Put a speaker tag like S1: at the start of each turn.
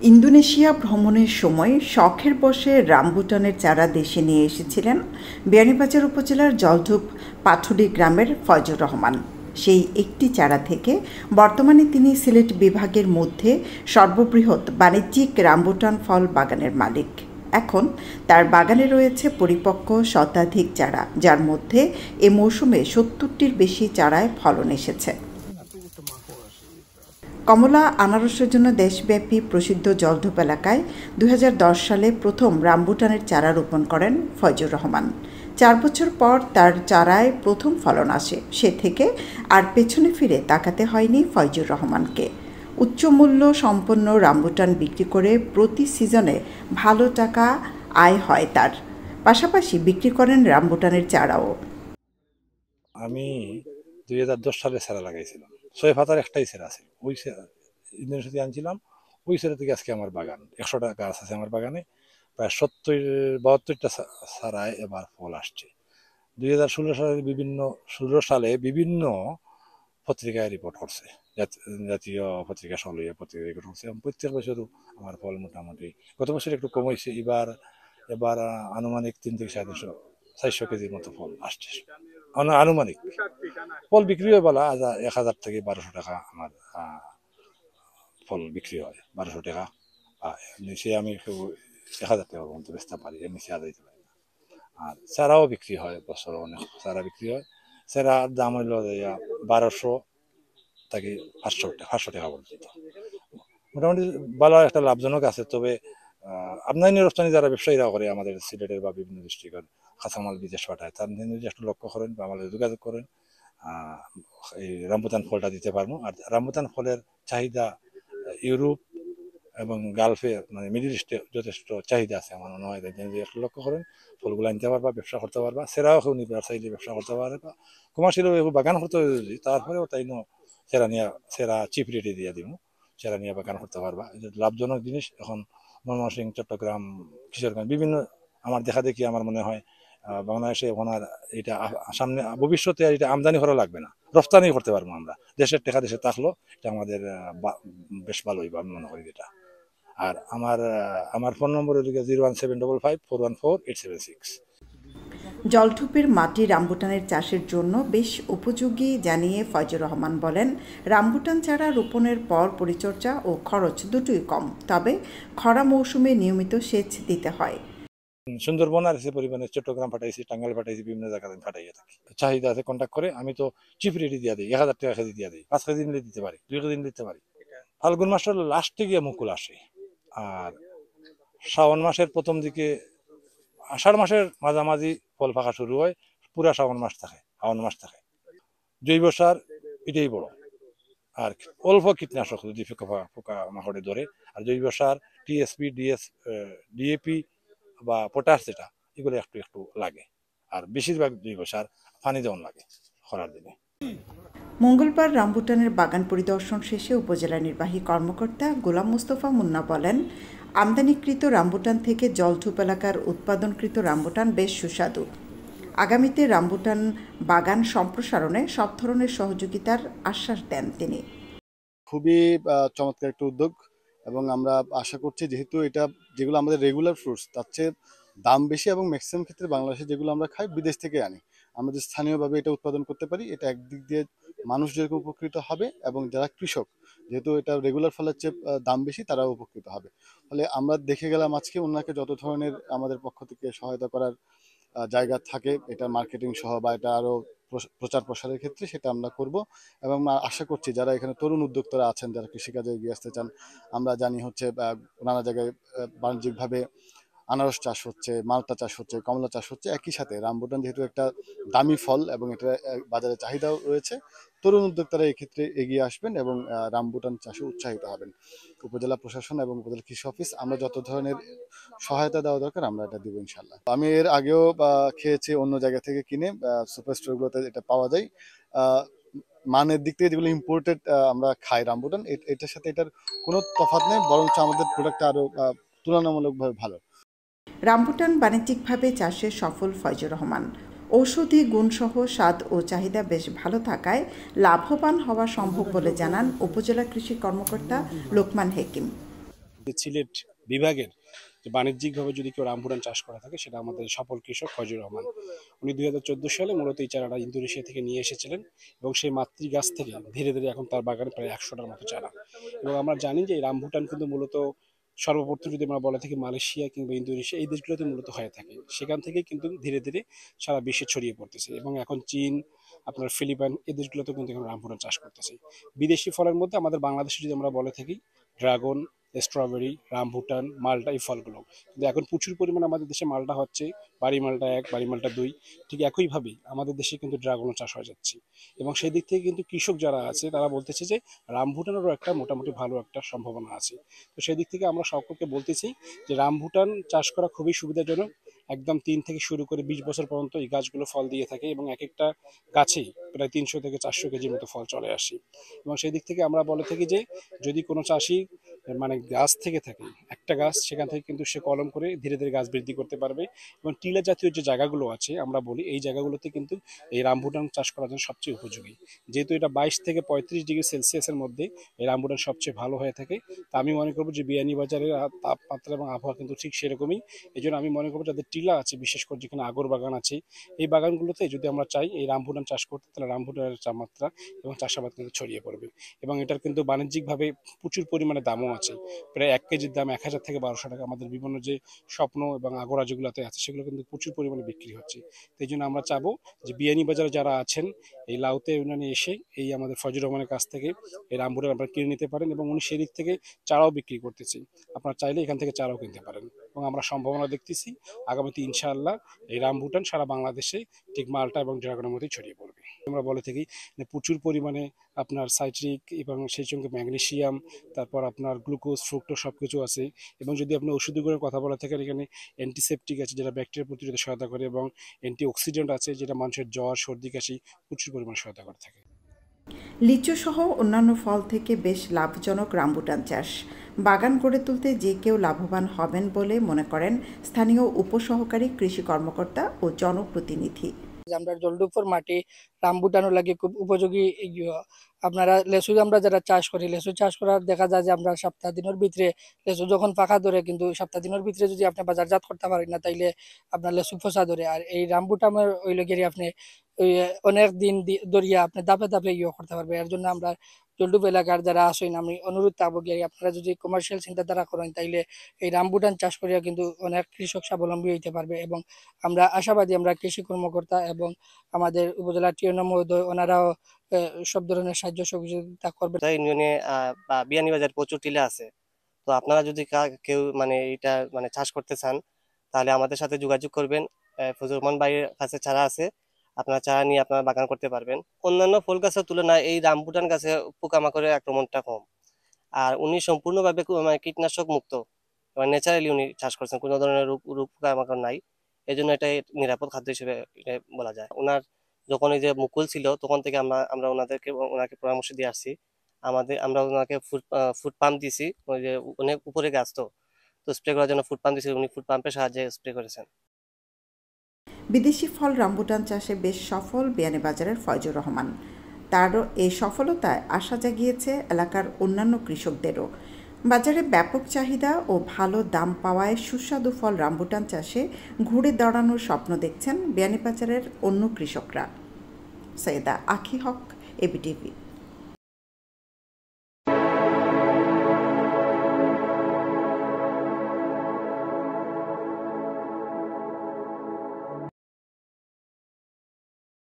S1: Indonesia ভ্রমণের সময় শখের বশে রামবুটানের চারা দেশে নিয়ে এসেছিলেন বিয়ানীবাজার উপজেলার জলঢুপ পাথুরি গ্রামের ফয়জুর রহমান। সেই একটি চারা থেকে বর্তমানে তিনি সিলেট বিভাগের মধ্যে সর্ববৃহৎ বাণিজ্যিক রামবুটান ফল বাগানের মালিক। এখন তার বাগানে রয়েছে পরিপক্ক শতাধিক চারা, যার মধ্যে এ মৌসুমে ৭০টির বেশি চারায় ফলন এসেছে। কমলা আনারসের জন্য দেশব্যাপী প্রসিদ্ধ জলঢুপ এলাকায় ২০১০ সালে প্রথম রামবুটানের চারা রোপণ করেন ফয়জুর রহমান। ৪ বছর পর তার চারায় প্রথম ফলন আসে। সে থেকে আর পেছনে ফিরে তাকাতে হয়নি ফয়জুর রহমানকে। উচ্চমূল্য সম্পন্ন রামবুটান বিক্রি করে প্রতি সিজনে ভালো টাকা আয় হয় তার। পাশাপাশি বিক্রি করেন রামবুটানের চারাও।
S2: আমি ২০১০ সালে চারা লাগাইছিলাম। ৬ পাতার একটাই চারা আছে, ওই ইন্দোনেশিয়া আনছিলাম। ওই চারা থেকে আজকে আমার বাগান ১০০টা গাছ আছে আমার বাগানে, প্রায় ৭২টা চারায় এবার ফল আসছে। ২০১৬ সালে বিভিন্ন পত্রিকায় রিপোর্ট করছে, জাতীয় পত্রিকা সলইয়া পত্রিকা রিপোর্ট করছে। প্রত্যেক বছরও আমার ফল মোটামুটি, গত বছর একটু কম হয়েছে, এবার আনুমানিক ৩ থেকে 450 কেজির মতো ফল আসছে। আনুমানিক ফল বিক্রি হয় বলা ১,০০০ থেকে ১,২০০ টাকা আমার ফল বিক্রি হয়। ১,২০০ টাকা নিচে আমি ১,০০০ টাকার মতো বেচতে পারি, এর নিচে আর দিতে পারি না। আর চারাও বিক্রি হয়, বছর অনেক চারা বিক্রি হয়। চারার দাম হইল ১,২০০ থেকে ৫০০ টাকা পর্যন্ত। মোটামুটি ভালো একটা লাভজনক আছে। তবে আমদানি রপ্তানি যারা ব্যবসায়ীরা করে আমাদের সিলেটের বা বিভিন্ন ডিস্ট্রিক্টের কাঁচামাল বিদেশ পাঠায়, তার যদি একটু লক্ষ্য করেন বা আমাদের যোগাযোগ করেন, এই রামবুটান ফলটা দিতে পারবো। আর রামবুটান ফলের চাহিদা ইউরোপ এবং গালফে, মানে মিডিল ইস্টে যথেষ্ট চাহিদা আছে। আমার মনে হয় যদি একটু লক্ষ্য করেন, ফলগুলো আনতে পারবা, ব্যবসা করতে পারবা। সেরাও কেউ নিবার চাইলে ব্যবসা করতে পারবা, কমার্শিয়াল বাগান করতে হবে যদি, তারপরেও তাই সেরা চিপ রেটে দিয়ে দিব, সেরা নিয়ে বাগান করতে পারবা। লাভজনক জিনিস। এখন ময়মনসিংহ, চট্টগ্রাম, কিশোরগঞ্জ বিভিন্ন আমার দেখা দেখি আমার মনে হয় বাংলাদেশে এখন আর এটা সামনে ভবিষ্যতে আর এটা আমদানি করা লাগবে না, রপ্তানি করতে পারবো আমরা। দেশের টাকা দেশে থাকলো, এটা আমাদের বেশ ভালো হইব আমি মনে করি এটা। আর আমার ফোন নম্বর হল 01755414876।
S1: জলঢুপের মাটি রামবুটানের চাষের জন্য বেশ উপযোগী জানিয়ে ফয়জুর রহমান বলেন, রামবুটান চারা রোপণের পর পরিচর্যা ও খরচ দুটোই কম, তবে খরা মৌসুমে নিয়মিত সেচ দিতে হয়।
S2: সুন্দরবন আর এসে পরিমাণে চট্টগ্রাম পাঠাইছি, টাঙ্গাইল পাঠাইছি, বিভিন্ন জায়গায় ফাটাইয়া থাকি। চাহিদা আছে, কন্ট্যাক্ট করে আমি তো চিপ রেডি দিয়ে দিই, ১,০০০ টাকা কেজি দিয়ে দিই। ৫ কেজি নিলে দিতে পারি, ২ কেজি দিতে পারি। ফাল্গুন মাসের লাস্টে গিয়ে মুকুল আসে, আর শ্রাবণ মাসের প্রথম দিকে, আষাঢ় মাসের মাঝামাঝি ফল পাকা শুরু হয়, পুরা শ্রাবণ মাস থাকে। জৈব সার এটাই বড়, আর অল্প কীটনাশক যদি পোকা মাকড়ে ধরে। আর জৈব সার টিএসপি, ডিএপি বা পটাশ, যেটা এগুলো একটু একটু লাগে। আর বেশিরভাগ জৈব সার পানি দেওয়ান লাগে খরার দিনে।
S1: মঙ্গলবার রামবুটানের বাগান পরিদর্শন শেষে উপজেলা নির্বাহী কর্মকর্তা গোলাম মোস্তফা মুন্না বলেন, আমদানিকৃত রামবুটান থেকে জলঢুপ এলাকার উৎপাদনকৃত রামবুটান বেশ সুস্বাদু। আগামীতে রামবুটান বাগান সম্প্রসারণে সব ধরনের সহযোগিতার আশ্বাস দেন তিনি।
S3: খুবই চমৎকার একটা উদ্যোগ, এবং আমরা আশা করছি যেহেতু এটা যেগুলো আমাদের রেগুলার ফ্রুটস, তার চেয়ে দাম বেশি, এবং ম্যাক্সিমাম ক্ষেত্রে বাংলাদেশে যেগুলো আমরা খাই বিদেশ থেকে আনি, আমরা যে স্থানীয়ভাবে এটা উৎপাদন করতে পারি, এটা একদিক দিয়ে মানুষ যেরকম উপকৃত হবে, এবং যারা কৃষক, যেহেতু এটা রেগুলার ফলের চেয়ে দাম বেশি, তারাও উপকৃত হবে। ফলে আমরা দেখে গেলাম আজকে ওনাকে যত ধরনের আমাদের পক্ষ থেকে সহায়তা করার জায়গা থাকে, এটা মার্কেটিং সহ বা এটা আরও প্রচার প্রসারের ক্ষেত্রে, সেটা আমরা করব। এবং আশা করছি যারা এখানে তরুণ উদ্যোক্তারা আছেন, যারা কৃষিকাজে এগিয়ে আসতে চান, আমরা জানি হচ্ছে নানা জায়গায় বাণিজ্যিকভাবে আনারস চাষ হচ্ছে, মালটা চাষ হচ্ছে, কমলা চাষ হচ্ছে, একই সাথে রামবুটান যেহেতু একটা দামি ফল এবং এটা বাজারে চাহিদাও রয়েছে, তরুণ উদ্যোক্তারা এক্ষেত্রে এগিয়ে আসবেন এবং রামবুটান চাষে উৎসাহিত হবেন। উপজেলা প্রশাসন এবং উপজেলা কৃষি অফিস আমরা যত ধরনের সহায়তা দেওয়া দরকার আমরা এটা দিব ইনশাল্লাহ। আমি এর আগেও খেয়েছি অন্য জায়গা থেকে কিনে, সুপার স্টোরগুলোতে এটা পাওয়া যায়। মানের দিক থেকে যেগুলো ইম্পোর্টেড আমরা খাই রামবুটান, এটার সাথে এটার কোনো তফাৎ নেই, বরঞ্চ আমাদের প্রোডাক্টটা আরো তুলনামূলকভাবে ভালো।
S1: রামবুটান বাণিজ্যিকভাবে চাষে সফল ফয়জুর রহমান। ঔষধি গুণসহ স্বাদ ও চাহিদা বেশ ভালো থাকায় লাভবান হওয়া সম্ভব বলে জানান উপজেলা কৃষি কর্মকর্তা লোকমান হেকিম।
S4: সিলেট বিভাগের যে বাণিজ্যিকভাবে যদি কেউ রামবুটান চাষ করা থাকে সেটা আমাদের সফল কৃষক ফয়জুর রহমান। উনি 2014 সালে মূলত এই চারাটা ইন্দোনেশিয়া থেকে নিয়ে এসেছিলেন এবং সেই মাতৃ গাছ থেকে ধীরে ধীরে এখন তার বাগানে প্রায় 100টার মতো চারা। এবং আমরা জানি যে এই রামবুটান কিন্তু মূলত সর্বপ্রথম যদি আমরা বলে থাকি মালয়েশিয়া কিংবা ইন্দোনেশিয়া এই দেশগুলোতে মূলত হয়ে থাকে, সেখান থেকে কিন্তু ধীরে ধীরে সারা বিশ্বে ছড়িয়ে পড়তেছে এবং এখন চীন, আপনার ফিলিপাইন এই দেশগুলোতে কিন্তু এখন রামবুটান চাষ করতেছে। বিদেশি ফলের মধ্যে আমাদের বাংলাদেশে যদি আমরা বলে থাকি ড্রাগন, স্ট্রবেরি, রামবুটান, মালটা, এই ফলগুলো কিন্তু এখন প্রচুর পরিমাণে আমাদের দেশে মালটা হচ্ছে, বাড়ি মালটা 1, বাড়ি মালটা 2। ঠিক একইভাবেই আমাদের দেশে কিন্তু ড্রাগনও চাষ হয়ে যাচ্ছে এবং সেই দিক থেকে কিন্তু কৃষক যারা আছে তারা বলতেছে যে রামবুটানেরও একটা মোটামুটি ভালো একটা সম্ভাবনা আছে। তো সেই দিক থেকে আমরা সকলকে বলতেছি যে রামবুটান চাষ করা খুবই সুবিধাজনক। একদম 3 থেকে শুরু করে 20 বছর পর্যন্ত এই গাছগুলো ফল দিয়ে থাকে এবং এক একটা গাছেই প্রায় 300 থেকে 400 কেজির মতো ফল চলে আসে। এবং সেই দিক থেকে আমরা বলে থাকি যে যদি কোনো চাষি মানে গাছ থেকে থাকে একটা গাছ, সেখান থেকে কিন্তু সে কলম করে ধীরে ধীরে গাছ বৃদ্ধি করতে পারবে। এবং টিলা জাতীয় যে জায়গাগুলো আছে আমরা বলি এই জায়গাগুলোতে কিন্তু এই রামবুটান চাষ করার জন্য সবচেয়ে উপযোগী, যেহেতু এটা 22 থেকে 35 ডিগ্রি সেলসিয়াসের মধ্যে এই রামবুটান সবচেয়ে ভালো হয়ে থাকে। তা আমি মনে করবো যে বিয়ানীবাজারের তাপমাত্রা এবং আবহাওয়া কিন্তু ঠিক সেরকমই। এই জন্য আমি মনে করবো যাদের টিলা আছে, বিশেষ করে যেখানে আগর বাগান আছে, এই বাগানগুলোতে যদি আমরা চাই এই রামবুটান চাষ করতে, তাহলে রামবুটানের তাপমাত্রা এবং চাষাবাদ কিন্তু ছড়িয়ে পড়বে। এবং এটার কিন্তু বাণিজ্যিকভাবে প্রচুর পরিমাণে দামও আছে, প্রায় 1 কেজির দাম 1000 থেকে 1200 টাকা। আমাদের বিভিন্ন যে স্বপ্ন এবং আগরা যেগুলোতে আছে সেগুলো কিন্তু প্রচুর পরিমাণে বিক্রি হচ্ছে। এই জন্য আমরা চাবো যে বিয়ানীবাজারে যারা আছেন এই লাউতে ইউনিয়নে এসে এই আমাদের ফয়জুর রহমানের কাছ থেকে এই রামবুটান আপনারা কিনে নিতে পারেন এবং উনি সেদিক থেকে চারাও বিক্রি করতেছেন। আপনারা চাইলে এখান থেকে চারাও কিনতে পারেন এবং আমরা সম্ভাবনা দেখতেছি আগামীতে ইনশাআল্লাহ এই রামবুটান সারা বাংলাদেশে ঠিক মালটা এবং ড্রাগনের মধ্যেই ছড়িয়ে পড়বে। আমরা বলে থাকি যে প্রচুর পরিমাণে আপনার সাইট্রিক এবং সেই সঙ্গে ম্যাগনেসিয়াম, তারপর আপনার গ্লুকোজ, ফ্রুক্টোজ সব কিছু আছে। এবং যদি আপনি ওষুধি গুণের কথা বলা থাকেন, এখানে অ্যান্টিসেপটিক আছে যেটা ব্যাকটেরিয়া প্রতিরোধে সহায়তা করে এবং অ্যান্টিঅক্সিডেন্ট আছে যেটা মানুষের জ্বর, সর্দি, কাশি প্রচুর পরিমাণে সহায়তা করে থাকে।
S1: লিচু সহ অন্যান্য ফল থেকে বেশ লাভজনক রামবুটান চাষ। বাগান গড়ে তুলতে যে কেউ লাভবান হবেন বলে মনে করেন স্থানীয় উপসহকারী কৃষি কর্মকর্তা ও জনপ্রতিনিধি।
S5: আমরা জলডুপর মাটি রামবুটানও লাগে খুব উপযোগী। আপনারা লেসু আমরা যারা চাষ করি, লেসু চাষ করার দেখা যায় যে আমরা সপ্তাহ দিনের ভিতরে লেসু যখন পাকা ধরে, কিন্তু সপ্তাহ দিনের ভিতরে যদি আপনি বাজারজাত করতে পারেন না তাইলে আপনার লেসু ফসা ধরে। আর এই রামবুটানের ওই লগেরই আপনি অনেক দিন ধরিয়া আপনি দাপে দাপে করতে পারবে। এর জন্য আমরা জলডুপ এলাকার যারা আসেন আমি অনুরোধ পাবো গিয়ে আপনারা যদি কমার্শিয়াল চিন্তাধারা করেন তাইলে এই রামবুটান চাষ করিয়া কিন্তু অনেক কৃষক স্বাবলম্বী হইতে পারবে। এবং আমরা আশাবাদী আমরা কৃষি কর্মকর্তা এবং আমাদের উপজেলা টিএনও মহোদয় ওনারাও সব ধরনের সাহায্য সহযোগিতা করবে।
S6: ইউনিয়নে বা বিয়ানীবাজার প্রচুর টিলা আছে, তো আপনারা যদি কেউ মানে এটা মানে চাষ করতে চান তাহলে আমাদের সাথে যোগাযোগ করবেন। ফজলুর রহমান ভাইয়ের কাছে চারা আছে, আপনারা চারা নিয়ে আপনারা বাগান করতে পারবেন। অন্যান্য ফুল গাছের তুলনায় এই রামবুটান গাছে পোকামাকড়ের আক্রমণটা কম, আর উনি সম্পূর্ণভাবে মানে কীটনাশক মুক্ত এবং ন্যাচারালি উনি চাষ করছেন, কোনো ধরনের রোগ পোকামাকড় নাই। এই জন্য এটা নিরাপদ খাদ্য হিসেবে বলা যায়। ওনার যখন এই যে মুকুল ছিল তখন থেকে আমরা ওনাকে পরামর্শ দিয়ে আসছি। আমরা ওনাকে ফুড পাম্প দিছি, ওই যে অনেক উপরে গাছ তো স্প্রে করার জন্য ফুড পাম্প দিছি, উনি ফুড পাম্পের সাহায্যে স্প্রে করেছেন।
S1: বিদেশি ফল রামবুটান চাষে বেশ সফল বিয়ানীবাজারের ফয়জুর রহমান। তারও এই সফলতায় আশা জাগিয়েছে এলাকার অন্যান্য কৃষকদেরও। বাজারে ব্যাপক চাহিদা ও ভালো দাম পাওয়ায় সুস্বাদু ফল রামবুটান চাষে ঘুরে দাঁড়ানোর স্বপ্ন দেখছেন বিয়ানীবাজারের অন্য কৃষকরা। সৈয়দা আখি হক, এবিটিভি।